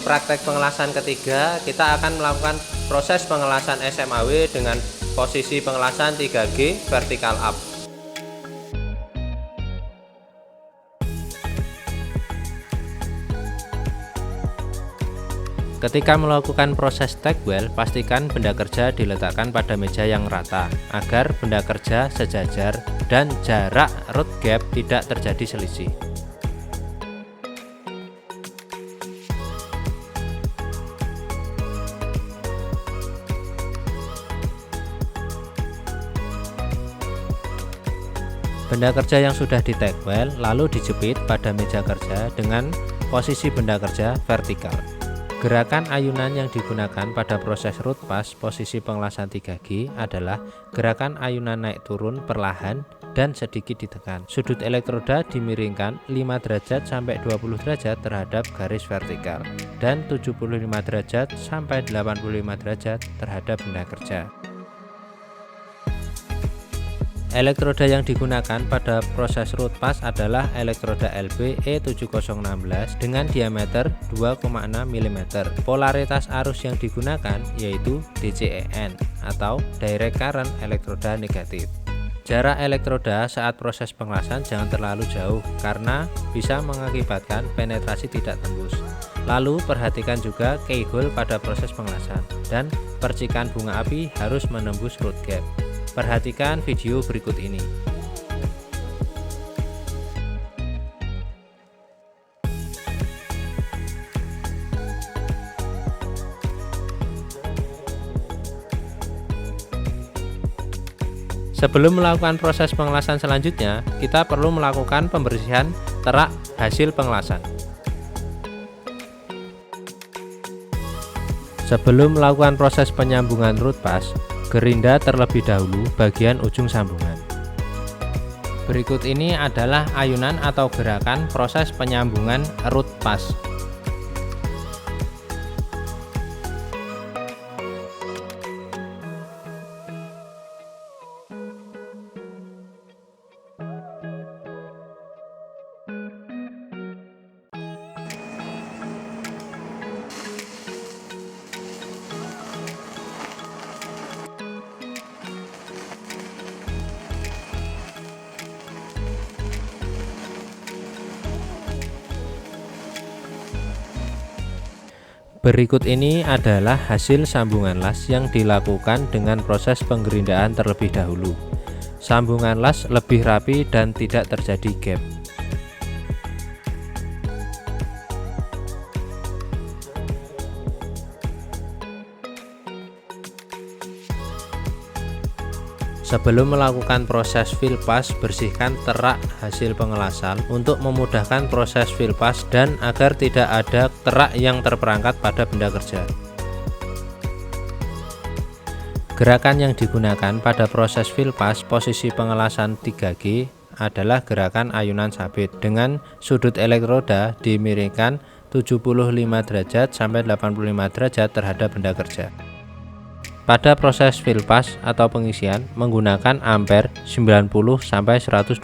praktek pengelasan ketiga, kita akan melakukan proses pengelasan SMAW dengan posisi pengelasan 3G vertical up. Ketika melakukan proses tag weld, pastikan benda kerja diletakkan pada meja yang rata agar benda kerja sejajar dan jarak root gap tidak terjadi selisih. Benda kerja yang sudah di tag weld lalu dijepit pada meja kerja dengan posisi benda kerja vertikal. Gerakan ayunan yang digunakan pada proses root pass posisi pengelasan 3G adalah gerakan ayunan naik turun perlahan dan sedikit ditekan. Sudut elektroda dimiringkan 5 derajat sampai 20 derajat terhadap garis vertikal dan 75 derajat sampai 85 derajat terhadap benda kerja. Elektroda yang digunakan pada proses root pass adalah elektroda LB E7016 dengan diameter 2,6 mm. Polaritas arus yang digunakan yaitu DCEN atau direct current elektroda negatif. Jarak elektroda saat proses pengelasan jangan terlalu jauh karena bisa mengakibatkan penetrasi tidak tembus. Lalu perhatikan juga keyhole pada proses pengelasan dan percikan bunga api harus menembus root gap. Perhatikan video berikut ini. Sebelum melakukan proses pengelasan selanjutnya, kita perlu melakukan pembersihan terak hasil pengelasan. Sebelum melakukan proses penyambungan root pass, gerinda terlebih dahulu bagian ujung sambungan. Berikut ini adalah ayunan atau gerakan proses penyambungan root pass. Berikut ini adalah hasil sambungan las yang dilakukan dengan proses penggerindaan terlebih dahulu. Sambungan las lebih rapi dan tidak terjadi gap. Sebelum melakukan proses fill pass, bersihkan terak hasil pengelasan untuk memudahkan proses fill pass dan agar tidak ada terak yang terperangkat pada benda kerja. Gerakan yang digunakan pada proses fill pass posisi pengelasan 3G adalah gerakan ayunan sabit dengan sudut elektroda dimiringkan 75 derajat sampai 85 derajat terhadap benda kerja. Pada proses fill pass atau pengisian menggunakan ampere 90 sampai 120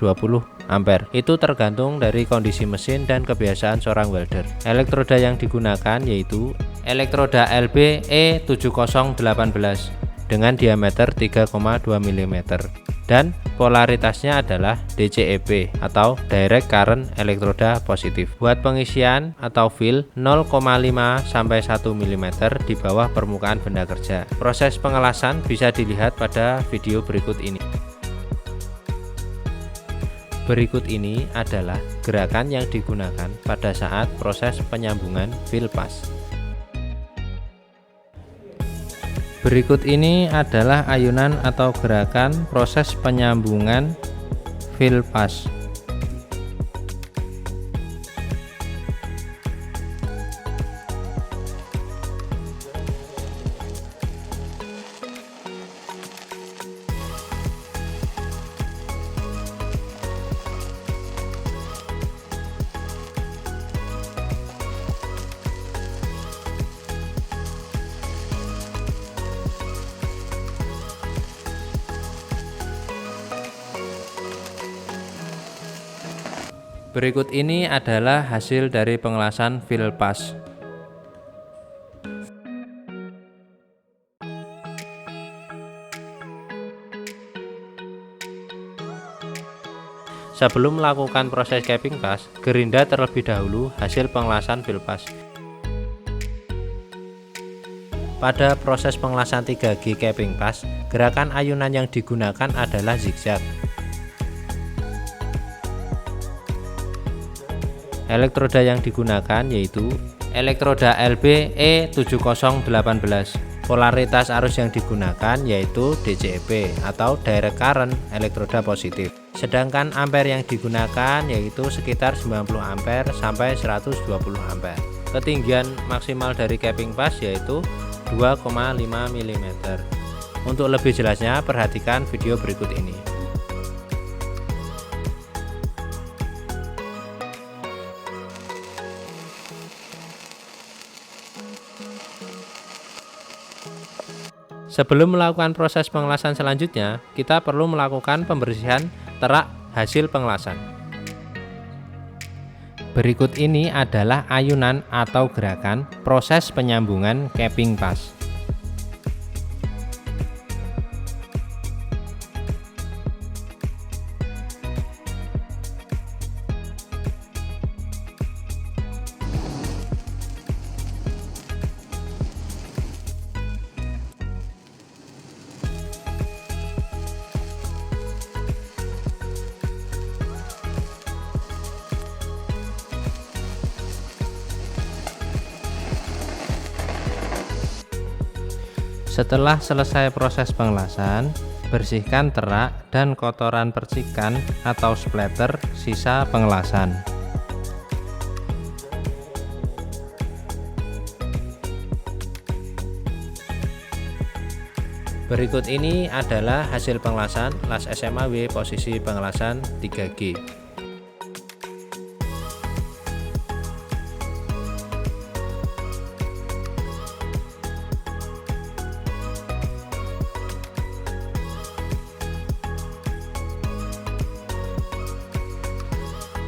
ampere. Itu tergantung dari kondisi mesin dan kebiasaan seorang welder. Elektroda yang digunakan yaitu elektroda LB E7018 dengan diameter 3,2 mm dan polaritasnya adalah DCEP atau direct current elektroda positif. Buat pengisian atau fill 0,5 sampai 1 mm di bawah permukaan benda kerja. Proses pengelasan bisa dilihat pada video berikut ini. Berikut ini adalah gerakan yang digunakan pada saat proses penyambungan fill pass. Berikut ini adalah ayunan atau gerakan proses penyambungan fill pass. Berikut ini adalah hasil dari pengelasan fill pass. Sebelum melakukan proses capping pass, gerinda terlebih dahulu hasil pengelasan filpas. Pada proses pengelasan 3G capping pass, gerakan ayunan yang digunakan adalah zigzag. Elektroda yang digunakan yaitu elektroda LB E7018. Polaritas arus yang digunakan yaitu DCEP atau direct current elektroda positif. Sedangkan ampere yang digunakan yaitu sekitar 90 ampere sampai 120 ampere. Ketinggian maksimal dari capping pass yaitu 2,5 mm. Untuk lebih jelasnya perhatikan video berikut ini. Sebelum melakukan proses pengelasan selanjutnya, kita perlu melakukan pembersihan terak hasil pengelasan. Berikut ini adalah ayunan atau gerakan proses penyambungan capping pass. Setelah selesai proses pengelasan, bersihkan terak dan kotoran percikan atau splatter sisa pengelasan. Berikut ini adalah hasil pengelasan las SMA-W posisi pengelasan 3G.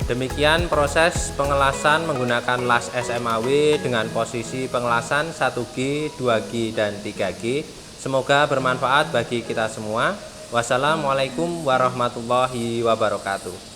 Demikian proses pengelasan menggunakan las SMA-W dengan posisi pengelasan 1G, 2G, dan 3G. Semoga bermanfaat bagi kita semua. Wassalamualaikum warahmatullahi wabarakatuh.